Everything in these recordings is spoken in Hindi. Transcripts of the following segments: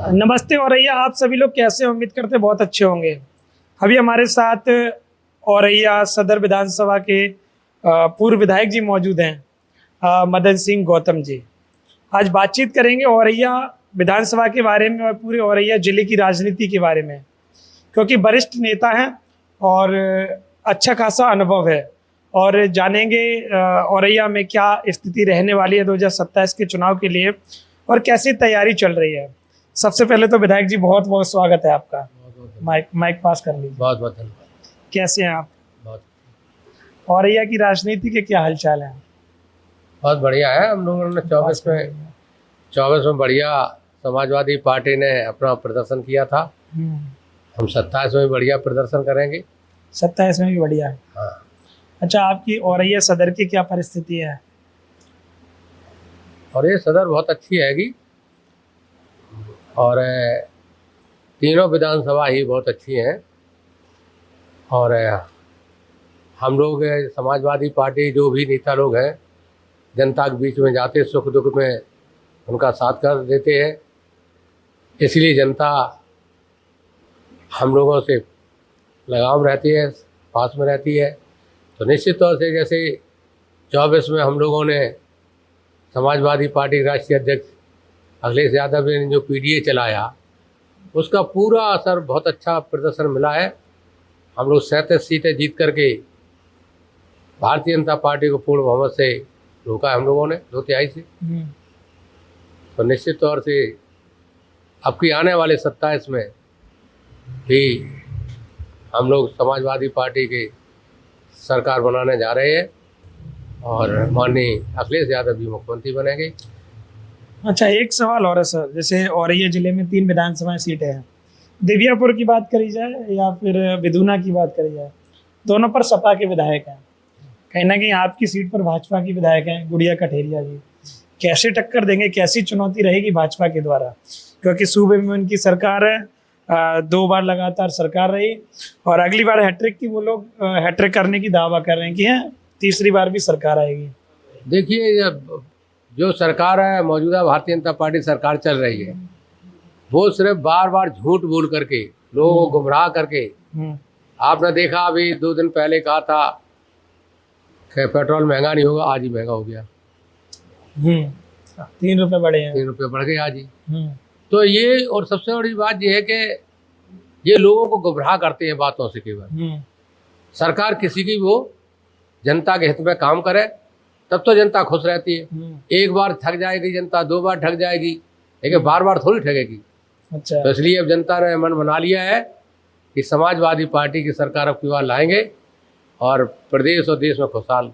नमस्ते औरैया, आप सभी लोग कैसे हैं? उम्मीद करते हैं बहुत अच्छे होंगे। अभी हमारे साथ औरैया सदर विधानसभा के पूर्व विधायक जी मौजूद हैं, मदन सिंह गौतम जी। आज बातचीत करेंगे औरैया विधानसभा के बारे में और पूरे औरैया जिले की राजनीति के बारे में, क्योंकि वरिष्ठ नेता हैं और अच्छा खासा अनुभव है। और जानेंगे औरैया में क्या स्थिति रहने वाली है 2027 के चुनाव के लिए और कैसी तैयारी चल रही है। सबसे पहले तो विधायक जी बहुत बहुत स्वागत है आपका। माइक पास कर लीजिए। बहुत बहुत धन्यवाद। कैसे हैं आप? बहुत औरैया की राजनीति के क्या हालचाल है? बहुत बढ़िया है। हम लोगों ने 24 में बढ़िया समाजवादी पार्टी ने अपना प्रदर्शन किया था। हम 27 में भी बढ़िया प्रदर्शन करेंगे। 27 में भी बढ़िया है। हाँ। अच्छा, आपकी औरैया सदर की क्या परिस्थिति है? और ये सदर बहुत अच्छी हैगी और तीनों विधानसभा ही बहुत अच्छी हैं। और हम लोग समाजवादी पार्टी जो भी नेता लोग हैं जनता के बीच में जाते, सुख दुख में उनका साथ कर देते हैं। इसलिए जनता हम लोगों से लगाव रहती है, पास में रहती है। तो निश्चित तौर से जैसे 24 में हम लोगों ने समाजवादी पार्टी के राष्ट्रीय अध्यक्ष अखिलेश यादव ने जो पीडीए चलाया, उसका पूरा असर, बहुत अच्छा प्रदर्शन मिला है। हम लोग 37 सीटें जीत करके भारतीय जनता पार्टी को पूर्ण बहुमत से रोका है हम लोगों ने, 2/3 से। तो निश्चित तौर से अब की आने वाले 27 में भी हम लोग समाजवादी पार्टी की सरकार बनाने जा रहे हैं और माननीय अखिलेश यादव भी मुख्यमंत्री बनेंगे। अच्छा, एक सवाल और है सर। जैसे औरैया जिले में 3 विधानसभा सीटें हैं, देवियापुर की बात करी जाए या फिर विधुना की बात करी जाए, दोनों पर सपा के विधायक हैं। कहीं ना कहीं आपकी सीट पर भाजपा की विधायक हैं गुड़िया कठेरिया जी। कैसे टक्कर देंगे, कैसी चुनौती रहेगी भाजपा के द्वारा? क्योंकि सूबे में उनकी सरकार है, 2 बार लगातार सरकार रही और अगली बार हैट्रिक की वो लोग हैट्रिक करने की दावा कर रहे हैं कि है तीसरी बार भी सरकार आएगी। देखिए, जो सरकार है, मौजूदा भारतीय जनता पार्टी सरकार चल रही है, वो सिर्फ बार बार झूठ बोल करके लोगों को गुमराह करके, आपने देखा अभी 2 दिन पहले कहा था कि पेट्रोल महंगा नहीं होगा, आज ही महंगा हो गया। 3 रुपये बढ़े हैं। 3 रुपये बढ़ गए आज ही। तो ये, और सबसे बड़ी बात ये है कि ये लोगों को गुमराह करते हैं बातों से केवल। सरकार किसी की वो जनता के हित में काम करे तब तो जनता खुश रहती है। एक बार ठग जाएगी जनता, 2 बार ठग जाएगी, लेकिन बार बार थोड़ी ठगेगी। अच्छा। तो इसलिए अब जनता ने मन बना लिया है कि समाजवादी पार्टी की सरकार अब की बार लाएंगे और प्रदेश और देश में खुशहाल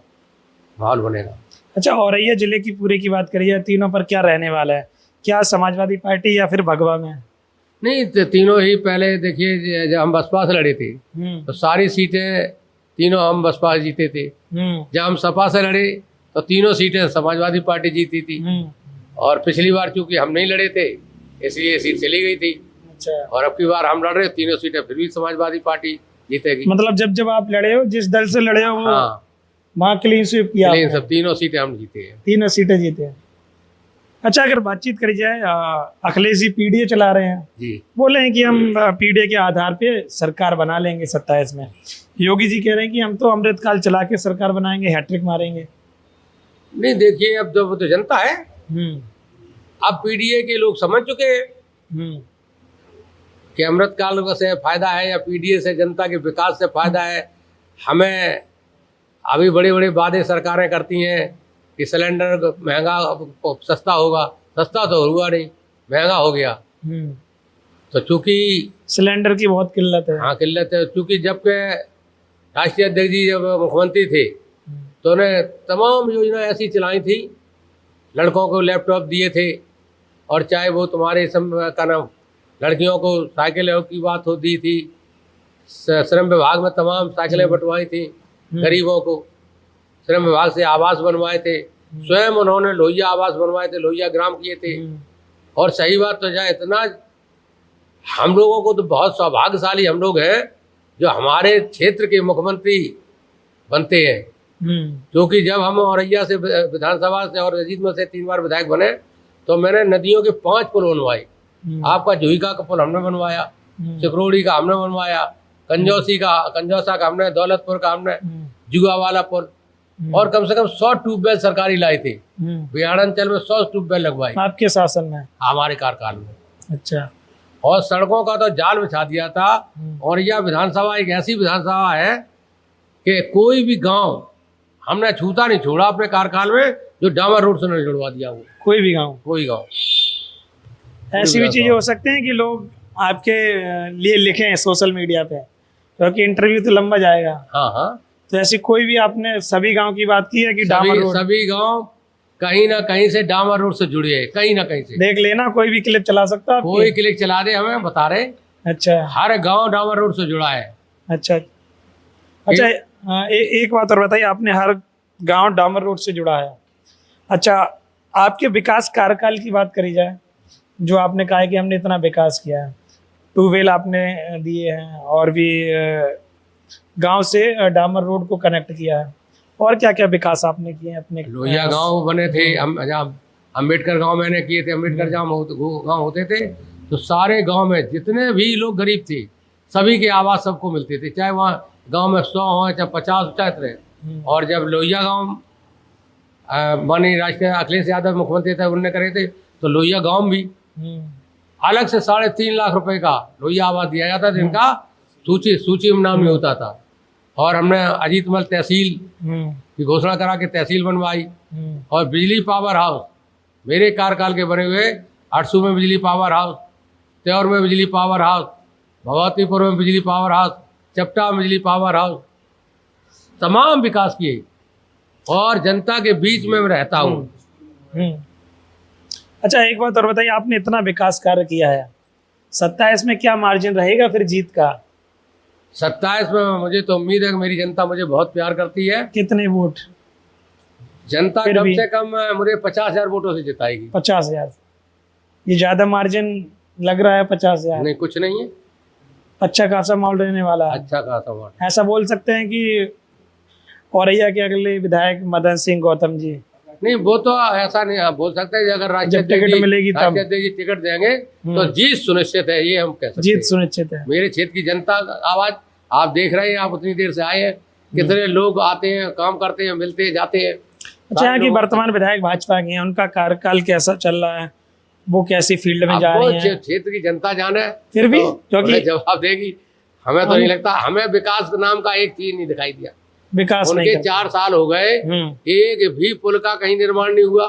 माहौल बनेगा। अच्छा, औरैया जिले की पूरे की बात करिए, तीनों पर क्या रहने वाला है? क्या समाजवादी पार्टी या फिर भगवा में? नहीं, तो तीनों ही, पहले देखिए जब हम बसपा से लड़े थे तो सारी सीटें तीनों हम बसपा जीते थे। जब हम सपा से लड़े तो तीनों सीटें समाजवादी पार्टी जीती थी। और पिछली बार चूंकि हम नहीं लड़े थे इसलिए सीट चली गई थी। अच्छा। और अब की बार हम लड़ रहे, तीनों सीटें फिर भी समाजवादी पार्टी जीतेगी। मतलब जब आप लड़े हो, जिस दल से लड़े हो, वो हाँ, वहाँ क्लीन स्वीप किया आपने? सब तीनों सीटें हम जीते हैं। तीनों सीटें जीते हैं। अच्छा, अगर बातचीत करी जाए, अखिलेश जी पीडीए चला रहे हैं जी, बोले हैं कि हम पीडीए के आधार पे सरकार बना लेंगे 27 में। योगी जी कह रहे हैं कि हम तो अमृतकाल चला के सरकार बनाएंगे, हैट्रिक मारेंगे। नहीं देखिए, अब तो जनता है। अब पीडीए के लोग समझ चुके हैं कि अमृतकाल से फायदा है या पीडीए से जनता के विकास से फायदा है। हमें अभी बड़े बड़े वादे सरकारें करती हैं कि सिलेंडर महंगा, सस्ता होगा। सस्ता तो हुआ नहीं, महंगा हो गया। तो चूंकि सिलेंडर की बहुत किल्लत है। हाँ, किल्लत है। चूंकि जब के राष्ट्रीय अध्यक्ष जी जब मुख्यमंत्री थे तो उन्हें तमाम योजना ऐसी चलाई थी, लड़कों को लैपटॉप दिए थे, और चाहे वो तुम्हारे का नाम, लड़कियों को साइकिलों की बात होती थी, श्रम विभाग में तमाम साइकिलें बंटवाई थी, गरीबों को श्रम विभाग से आवास बनवाए थे, स्वयं उन्होंने लोहिया आवास बनवाए थे, लोहिया ग्राम किए थे। और सही बात तो जाए, इतना हम लोगों को तो बहुत सौभाग्यशाली हम लोग हैं जो हमारे क्षेत्र के मुख्यमंत्री बनते हैं। क्योंकि जब हम औरैया से विधानसभा से और अजीत में से 3 बार विधायक बने तो मैंने नदियों के 5 पुल बनवाए। आपका जुहिका का पुल हमने बनवाया, चिकरोड़ी का हमने बनवाया, कंजौसा का हमने, दौलतपुर का हमने, जुआ वाला पुल, और कम से कम 100 ट्यूबवेल सरकारी लाए थे। बिहाड़ांचल में 100 ट्यूबवेल लगवाई आपके शासन में, हमारे कार्यकाल में। अच्छा। और सड़कों का तो जाल बिछा दिया था। और यह विधानसभा एक ऐसी विधानसभा है कि कोई भी गांव हमने छूता नहीं छोड़ा अपने कार्यकाल में जो डामर रोड से नहीं जुड़वा दिया हो। कोई भी गांव ऐसी भी चीजें हो सकते हैं कि लोग आपके लिए लिखें सोशल मीडिया पे, क्योंकि इंटरव्यू तो लंबा जाएगा। हाँ हाँ, तो ऐसी कोई भी आपने सभी गांव की बात की है कि डामर रोड? सभी गांव कहीं ना कहीं से डामर रोड से जुड़े हैं, कहीं ना कहीं से। देख लेना, कोई भी क्लिप चला सकता है, कोई क्लिप चला दे, हमें बता रहे। अच्छा, हर गांव डामर रोड से जुड़ा है। अच्छा अच्छा। एक बात और बताइए, आपने हर गांव डामर रोड से जुड़ा है। अच्छा, आपके विकास कार्यकाल की बात करी जाए, जो आपने कहा है कि हमने इतना विकास किया है, ट्यूबवेल आपने दिए हैं और भी गांव से डामर रोड को कनेक्ट किया है, और क्या क्या विकास आपने किए हैं अपने? लोहिया गांव बने थे, हम अम्बेडकर गांव मैंने किए थे। अम्बेडकर गांव होते थे तो सारे गांव में जितने भी लोग गरीब थे सभी के आवास सबको मिलते थे, चाहे वहाँ गांव में 100 हो चाहे 50 चाहे रहे। और जब लोहिया गांव बनी, राष्ट्रीय अखिलेश यादव मुख्यमंत्री थे, उनने करे थे, तो लोहिया गांव भी अलग से 3.5 लाख रुपए का लोहिया आवास दिया जाता था, जिनका सूची में नाम नहीं होता था। और हमने अजीत मल तहसील की घोषणा करा के तहसील बनवाई। और बिजली पावर हाउस मेरे कार्यकाल के बने हुए, 800 में बिजली पावर हाउस, त्योर में बिजली पावर हाउस, भगवतीपुर में बिजली पावर हाउस, चपटा में बिजली पावर हाउस, तमाम विकास किए। और जनता के बीच में मैं रहता हूँ। अच्छा, एक बात और बताइए, आपने इतना विकास कार्य किया है, 27 में क्या मार्जिन रहेगा फिर जीत का? 27 में मुझे तो उम्मीद है कि मेरी जनता मुझे बहुत प्यार करती है। कितने वोट? जनता कम से कम मुझे 50,000 वोटों से जिताएगी। 50,000? ये ज्यादा मार्जिन लग रहा है। 50,000 नहीं, कुछ नहीं है, अच्छा खासा माहौल रहने वाला है। अच्छा खासा माहौल। ऐसा बोल सकते हैं कि औरैया के अगले विधायक मदन सिंह गौतम जी? नहीं, वो तो ऐसा नहीं आप बोल सकते। अगर राष्ट्रीय टिकट मिलेगी तब टिकट देंगे तो जीत सुनिश्चित है, ये हम कह सकते हैं। जीत सुनिश्चित है। मेरे क्षेत्र की जनता आवाज आप देख रहे हैं, आप उतनी देर से आए हैं, कितने लोग आते हैं, काम करते हैं, मिलते हैं, जाते हैं। अच्छा, यहाँ की वर्तमान विधायक भाजपा के हैं, उनका कार्यकाल कैसा चल रहा है, वो कैसी फील्ड में जा रही है? क्षेत्र की जनता जाने, फिर भी क्योंकि जवाब देगी। हमें तो नहीं लगता, हमें विकास नाम का एक चीज नहीं दिखाई दिया। विकास उनके 4 साल हो गए, एक भी पुल का कहीं निर्माण नहीं हुआ,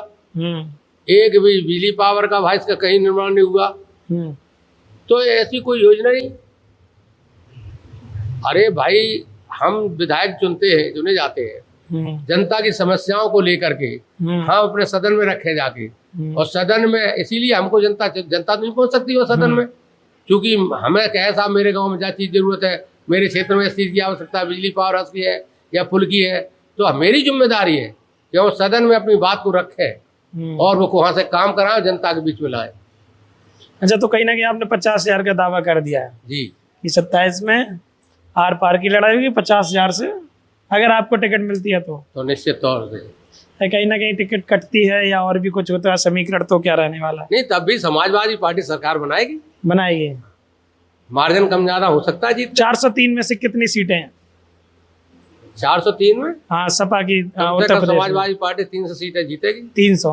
एक भी बिजली पावर का भाई का कहीं निर्माण नहीं हुआ। तो ऐसी कोई योजना नहीं। अरे भाई, हम विधायक चुने जाते हैं जनता की समस्याओं को लेकर के, हम अपने सदन में रखे जाके। और सदन में इसीलिए हमको जनता नहीं पहुंच सकती वो सदन में, क्योंकि हमें कहे साहब मेरे गांव में क्या चीज जरूरत है, मेरे क्षेत्र में इस चीज की आवश्यकता है, बिजली पावर हाउस की है या पुल की है, तो मेरी जिम्मेदारी है कि वो सदन में अपनी बात को रखे और वो वहां से काम कराए, जनता के बीच में लाए। अच्छा, तो कहीं ना कहीं आपने 50,000 का दावा कर दिया है जी कि 27 में आर पार की लड़ाई होगी 50,000 से, अगर आपको टिकट मिलती है तो निश्चित तौर से। कहीं ना कहीं टिकट कटती है या और भी कुछ होता है समीकरण, तो क्या रहने वाला है? नहीं, तब भी समाजवादी पार्टी सरकार बनाएगी। मार्जिन कम ज्यादा हो सकता है जी। 403 में से कितनी सीटें हैं? 403 में? हाँ, सपा की उत्तर प्रदेश समाजवादी पार्टी 300 सीटें जीतेगी। 300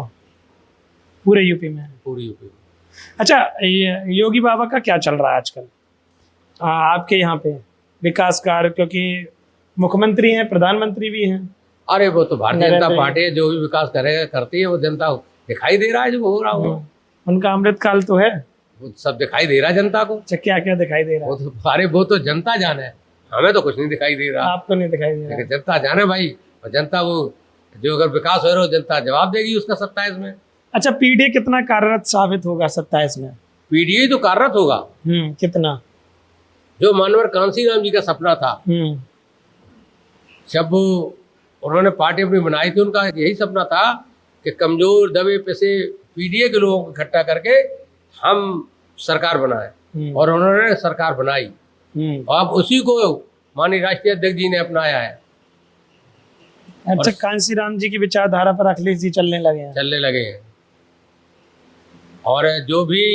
पूरे यूपी में? पूरे यूपी में। अच्छा, योगी बाबा का क्या चल रहा है आजकल आपके यहाँ पे विकास कार्य? क्योंकि मुख्यमंत्री हैं, प्रधानमंत्री भी हैं। अरे वो तो भारतीय जनता पार्टी है, जो भी विकास करती है वो जनता को दिखाई दे रहा है, जो हो रहा हो। उनका अमृत काल तो है, वो सब दिखाई दे रहा है जनता को। अच्छा, क्या क्या दिखाई दे रहा है? वो तो जनता जाने, हमें तो कुछ नहीं दिखाई दे रहा। आपको नहीं दिखाई दे रहा? जनता जाने भाई, और जनता वो जो अगर विकास हो रहा हो जनता जवाब देगी उसका 27 में। अच्छा, पीडीए कितना कार्यरत साबित होगा 27 में? पीडीए तो कार्यरत होगा। कितना? जो मानवर कांसीराम जी का सपना था, जब उन्होंने पार्टी अपनी बनाई थी, उनका यही सपना था कि कमजोर दबे पिसे पीडीए के लोगों को इकट्ठा करके हम सरकार बनाए, और उन्होंने सरकार बनाई। अब उसी को माननीय राष्ट्रीय अध्यक्ष जी ने अपनाया है। अच्छा, कांसीराम जी की विचारधारा पर अखिलेश जी चलने लगे हैं। और जो भी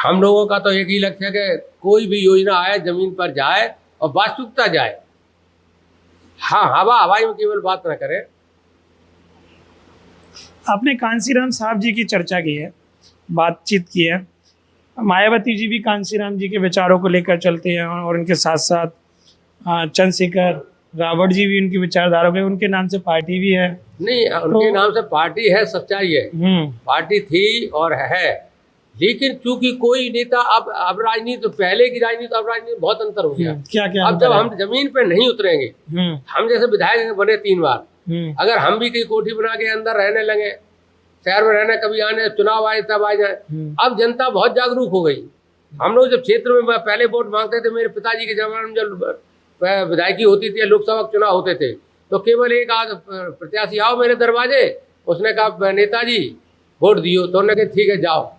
हम लोगों का तो एक ही लक्ष्य है कि कोई भी योजना आए जमीन पर जाए और वास्तविकता जाए। हाँ, हवा हवाई में केवल बात ना करें। आपने कांसीराम साहब जी की चर्चा की है, बातचीत की है। मायावती जी भी कांसीराम जी के विचारों को लेकर चलते हैं और उनके साथ साथ चंद्रशेखर रावत जी भी उनकी विचारधारा के, उनके नाम से पार्टी भी है। नहीं, उनके नाम से पार्टी है, सच्चाई है, पार्टी थी और है। लेकिन चूंकि कोई नेता अब राजनीति, तो पहले की राजनीति अब राजनीति बहुत अंतर हो गया। क्या क्या अब जब हम जमीन पे नहीं उतरेंगे, हम जैसे विधायक बने 3 बार, अगर हम भी कहीं कोठी बना के अंदर रहने लगे, शहर में रहने, कभी आने चुनाव आए तब आ जाए। अब जनता बहुत जागरूक हो गई। हम लोग जब क्षेत्र में पहले वोट मांगते थे, मेरे पिताजी के जमाने में जब विधायकी होती थी, लोकसभा चुनाव होते थे, तो केवल एक आध प्रत्याशी आओ मेरे दरवाजे, उसने कहा नेताजी वोट दियो, तो उन्होंने कहा ठीक है जाओ,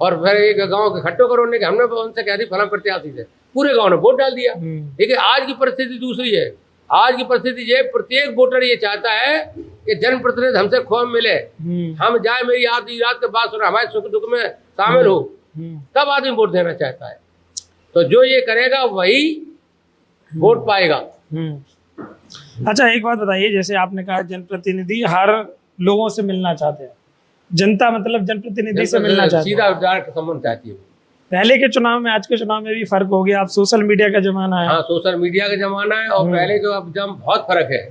और फिर एक गांव के इकट्ठो करो, उन्होंने हमने उनसे कह दी फला प्रत्याशी से, पूरे गांव ने वोट डाल दिया। लेकिन आज की परिस्थिति दूसरी है। आज की परिस्थिति ये, प्रत्येक वोटर ये चाहता है कि जनप्रतिनिधि हमसे खूब मिले, हम जाए, मेरी आधी रात के बाद सुना, हमारे सुख दुख में शामिल हो, तब आदमी वोट देना चाहता है। तो जो ये करेगा वही वोट पाएगा। अच्छा, एक बात बताइए, जैसे आपने कहा जनप्रतिनिधि हर लोगों से मिलना चाहते हैं, जनता मतलब जनप्रतिनिधि से मिलना चाहती है, सीधा डायरेक्ट संबंध चाहती है। पहले के चुनाव में आज के चुनाव में भी फर्क हो गया। अब सोशल मीडिया का जमाना है। हाँ, सोशल मीडिया का जमाना है, और पहले के अब जब बहुत फर्क है।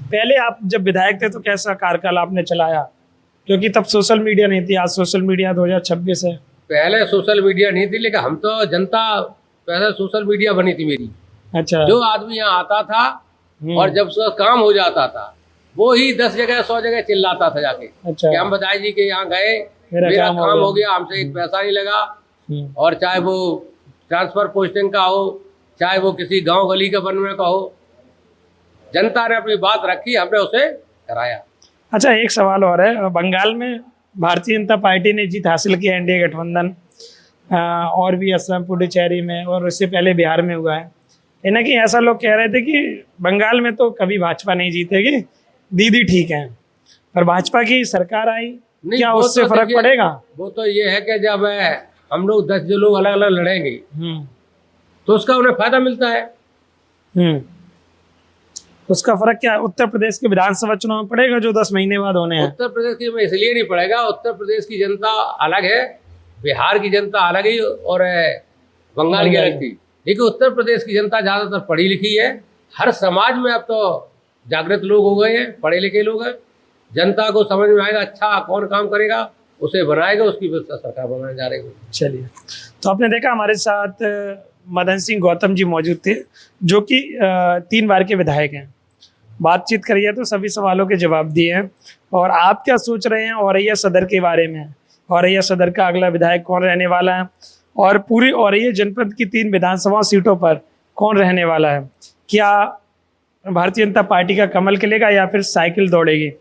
पहले आप जब विधायक थे तो कैसा कार्यकाल आपने चलाया, क्योंकि तब सोशल मीडिया नहीं थी, आज सोशल मीडिया 2026 है। पहले सोशल मीडिया नहीं थी, लेकिन हम तो जनता, पहले सोशल मीडिया बनी थी मेरी। अच्छा। जो आदमी यहाँ आता था और जब उसका काम हो जाता था, वो ही 10 जगह 100 जगह चिल्लाता था जाके। अच्छा। कि हम बताए जी के यहाँ गए, मेरा काम हो गया, हमसे एक पैसा नहीं लगा, और चाहे वो ट्रांसफर पोस्टिंग का हो, चाहे वो किसी गांव गली का बनने का हो, जनता ने अपनी बात रखी, हमने उसे कराया। अच्छा, एक सवाल और है। बंगाल में भारतीय जनता पार्टी ने जीत हासिल की, एनडीए गठबंधन, और भी असम, पुडुचेरी में, और उससे पहले बिहार में हुआ है। इन्हें कि ऐसा लोग कह रहे थे कि बंगाल में तो कभी भाजपा नहीं जीतेगी, दीदी ठीक है, पर भाजपा की सरकार आई, क्या उससे फर्क पड़ेगा? वो तो ये है कि जब हम लोग 10 जो लोग अलग अलग लड़ेंगे, तो उसका उन्हें फायदा मिलता है। उसका फर्क क्या उत्तर प्रदेश के विधानसभा चुनाव में पड़ेगा जो 10 महीने बाद होने हैं? उत्तर प्रदेश की में इसलिए नहीं पड़ेगा, उत्तर प्रदेश की जनता अलग है, बिहार की जनता अलग ही, और बंगाल की अलग थी। लेकिन उत्तर प्रदेश की जनता ज़्यादातर पढ़ी लिखी है, हर समाज में अब तो जागृत लोग हो गए हैं, पढ़े लिखे लोग हैं। जनता को समझ में आएगा अच्छा कौन काम करेगा, उसे बनाएगा, उसकी सरकार बनाने जा रही है। चलिए, तो आपने देखा हमारे साथ मदन सिंह गौतम जी मौजूद थे, जो कि 3 बार के विधायक हैं। बातचीत करी है तो सभी सवालों के जवाब दिए हैं। और आप क्या सोच रहे हैं औरैया सदर के बारे में? औरैया सदर का अगला विधायक कौन रहने वाला है, और पूरी औरैया जनपद की 3 विधानसभा सीटों पर कौन रहने वाला है? क्या भारतीय जनता पार्टी का कमल खिलेगा, या फिर साइकिल दौड़ेगी,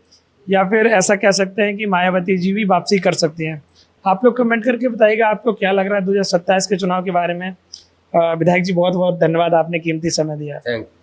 या फिर ऐसा कह सकते हैं कि मायावती जी भी वापसी कर सकती हैं? आप लोग कमेंट करके बताइएगा आपको क्या लग रहा है 2027 के चुनाव के बारे में। विधायक जी, बहुत बहुत धन्यवाद, आपने कीमती समय दिया। Thank you.